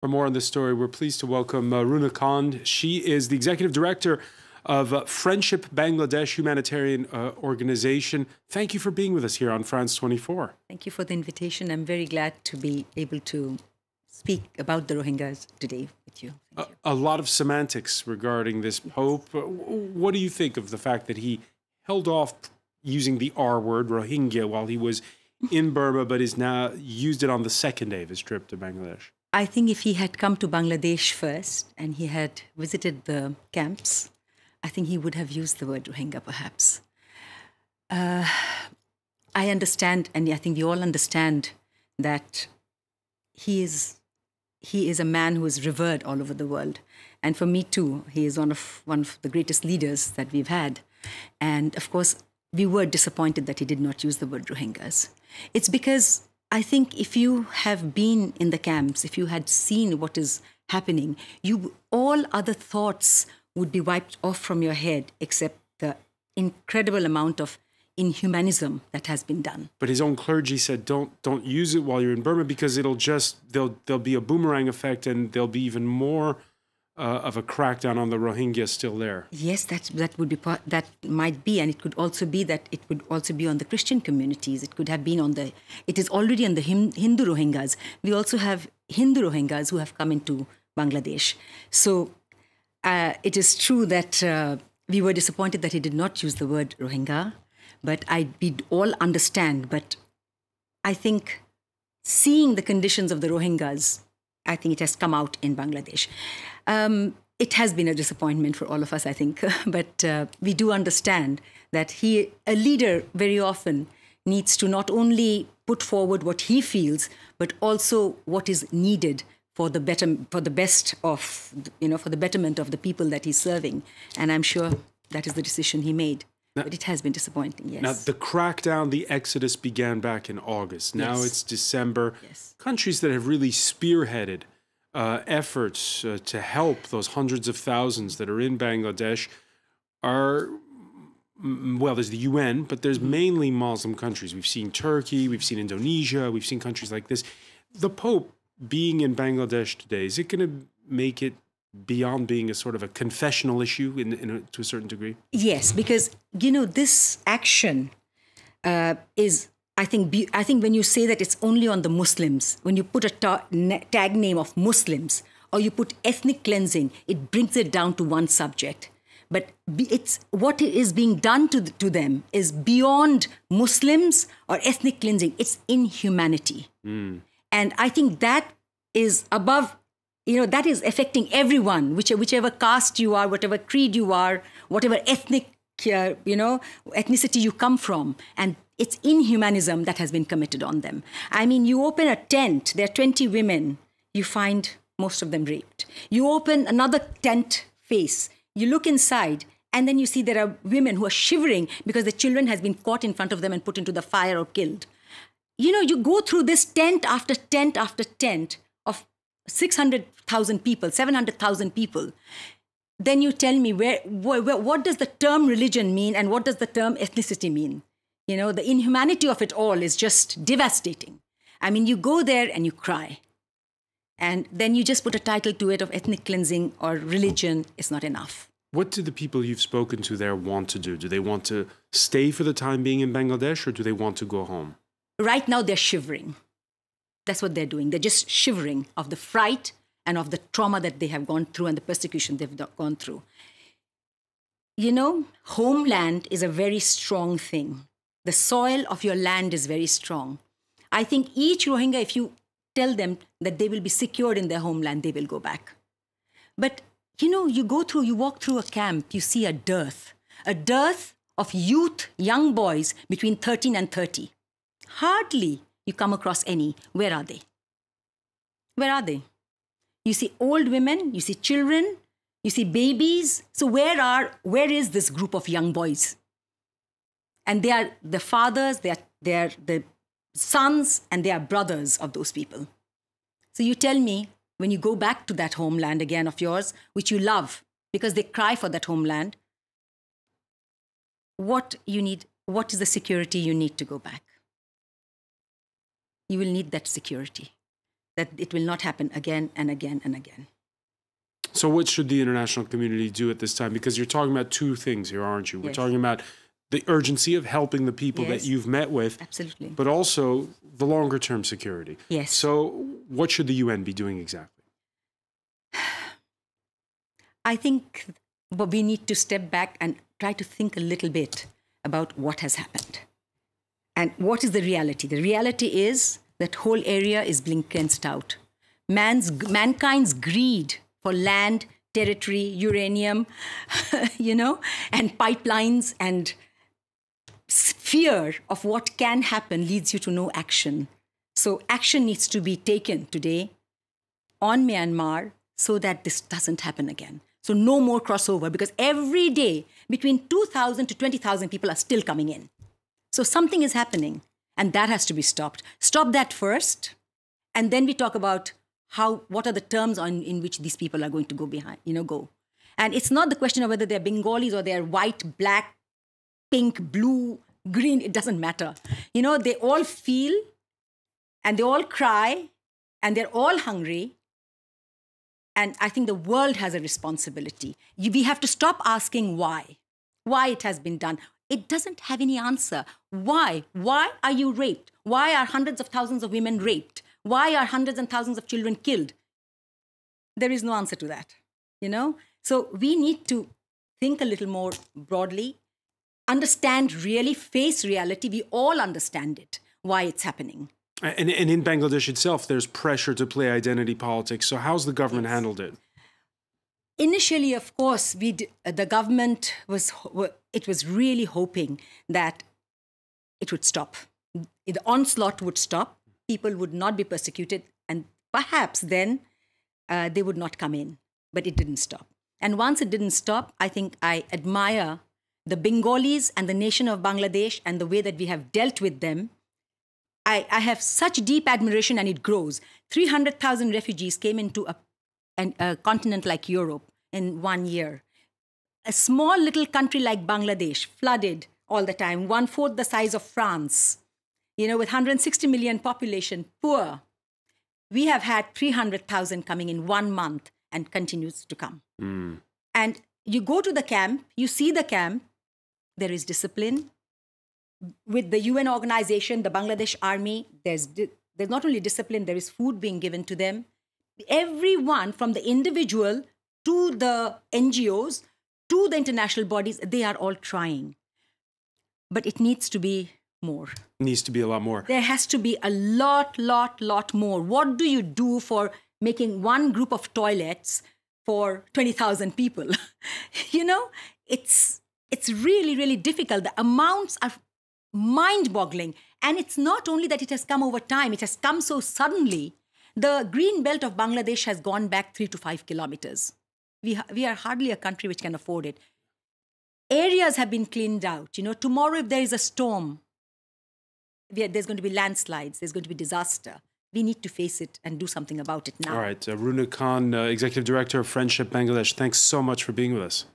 For more on this story, we're pleased to welcome Runa Khan. She is the executive director of Friendship Bangladesh Humanitarian Organization. Thank you for being with us here on France 24. Thank you for the invitation. I'm very glad to be able to speak about the Rohingyas today with you. A lot of semantics regarding this Pope. What do you think of the fact that he held off using the R word, Rohingya, while he was in Burma, but is now used it on the second day of his trip to Bangladesh? I think if he had come to Bangladesh first and he had visited the camps, I think he would have used the word Rohingya perhaps. I understand, and I think we all understand, that he is a man who is revered all over the world. And for me too, he is one of the greatest leaders that we've had. And of course, we were disappointed that he did not use the word Rohingyas. It's because I think if you have been in the camps, if you had seen what is happening, all other thoughts would be wiped off from your head except the incredible amount of inhumanism that has been done. But his own clergy said, don't use it while you're in Burma, because there'll be a boomerang effect and there'll be even more of a crackdown on the Rohingya still there. Yes, that might be, and it could also be that it would also be on the Christian communities. It could have been it is already on the Hindu Rohingyas. We also have Hindu Rohingyas who have come into Bangladesh. So it is true that we were disappointed that he did not use the word Rohingya, but we all understand. But I think seeing the conditions of the Rohingyas, I think it has come out in Bangladesh. It has been a disappointment for all of us, I think, but we do understand that a leader very often needs to not only put forward what he feels, but also what is needed for the betterment of the people that he's serving. And I'm sure that is the decision he made. But it has been disappointing, yes. Now, the crackdown, the exodus began back in August. Now it's December. Yes. Countries that have really spearheaded efforts to help those hundreds of thousands that are in Bangladesh are, well, there's the UN, but there's mainly Muslim countries. We've seen Turkey, we've seen Indonesia, we've seen countries like this. The Pope being in Bangladesh today, is it going to make it beyond being a sort of a confessional issue to a certain degree? Yes, because, this action is, I think when you say that it's only on the Muslims, when you put a tag name of Muslims or you put ethnic cleansing, it brings it down to one subject. But it's what is being done to them is beyond Muslims or ethnic cleansing. It's inhumanity. And I think that is above, that is affecting everyone, whichever caste you are, whatever creed you are, whatever ethnic, ethnicity you come from. And it's inhumanism that has been committed on them. I mean, you open a tent, there are 20 women, you find most of them raped. You open another tent face, you look inside, and then you see there are women who are shivering because the children has been caught in front of them and put into the fire or killed. You go through this tent after tent after tent of 600,000 people, 700,000 people. Then you tell me what does the term religion mean and what does the term ethnicity mean? The inhumanity of it all is just devastating. I mean, you go there and you cry. And then you just put a title to it of ethnic cleansing or religion. It's not enough. What do the people you've spoken to there want to do? Do they want to stay for the time being in Bangladesh, or do they want to go home? Right now, they're shivering. That's what they're doing. They're just shivering of the fright and of the trauma that they have gone through and the persecution they've gone through. Homeland is a very strong thing. The soil of your land is very strong. I think each Rohingya, if you tell them that they will be secured in their homeland, they will go back. But, you walk through a camp, you see a dearth of youth, young boys between 13 and 30. Hardly you come across any. Where are they? Where are they? You see old women, you see children, you see babies. So where is this group of young boys? And they are the fathers, they are the sons, and they are brothers of those people. So you tell me, when you go back to that homeland again of yours, which you love, because they cry for that homeland, what is the security you need to go back? You will need that security. that it will not happen again and again and again. So what should the international community do at this time? Because you're talking about two things here, aren't you? We're talking about the urgency of helping the people that you've met with. Absolutely. But also the longer term security. Yes. So what should the UN be doing exactly? I think we need to step back and try to think a little bit about what has happened. And what is the reality? The reality is that whole area is being cleansed out. Mankind's greed for land, territory, uranium, and pipelines and fear of what can happen leads you to no action. So action needs to be taken today on Myanmar so that this doesn't happen again. So no more crossover, because every day between 2,000 to 20,000 people are still coming in. So something is happening, and that has to be stopped. Stop that first, and then we talk about what are the terms in which these people are going to go. And it's not the question of whether they're Bengalis or they're white, black, pink, blue, green, it doesn't matter. They all feel, and they all cry, and they're all hungry. And I think the world has a responsibility. We have to stop asking why it has been done. It doesn't have any answer. Why? Why are you raped? Why are hundreds of thousands of women raped? Why are hundreds and thousands of children killed? There is no answer to that, So we need to think a little more broadly, understand, really face reality. We all understand it, why it's happening. And in Bangladesh itself, there's pressure to play identity politics. So how's the government handled it? Initially, of course, the government was really hoping that it would stop. The onslaught would stop. People would not be persecuted. And perhaps then they would not come in. But it didn't stop. And once it didn't stop, I think I admire the Bengalis and the nation of Bangladesh and the way that we have dealt with them. I have such deep admiration, and it grows. 300,000 refugees came into a continent like Europe in 1 year. A small little country like Bangladesh, flooded all the time, 1/4 the size of France, with 160 million population, poor. We have had 300,000 coming in 1 month and continues to come. And you go to the camp, you see the camp, there is discipline. With the UN organization, the Bangladesh army, there's not only discipline, there is food being given to them. Everyone, from the individual to the NGOs, to the international bodies, they are all trying. But it needs to be more. It needs to be a lot more. There has to be a lot more. What do you do for making one group of toilets for 20,000 people? It's really, really difficult. The amounts are mind-boggling. And it's not only that it has come over time, it has come so suddenly. The green belt of Bangladesh has gone back 3 to 5 kilometers. We are hardly a country which can afford it. Areas have been cleaned out. Tomorrow if there is a storm, there's going to be landslides, there's going to be disaster. We need to face it and do something about it now. All right. Runa Khan, Executive Director of Friendship Bangladesh, thanks so much for being with us.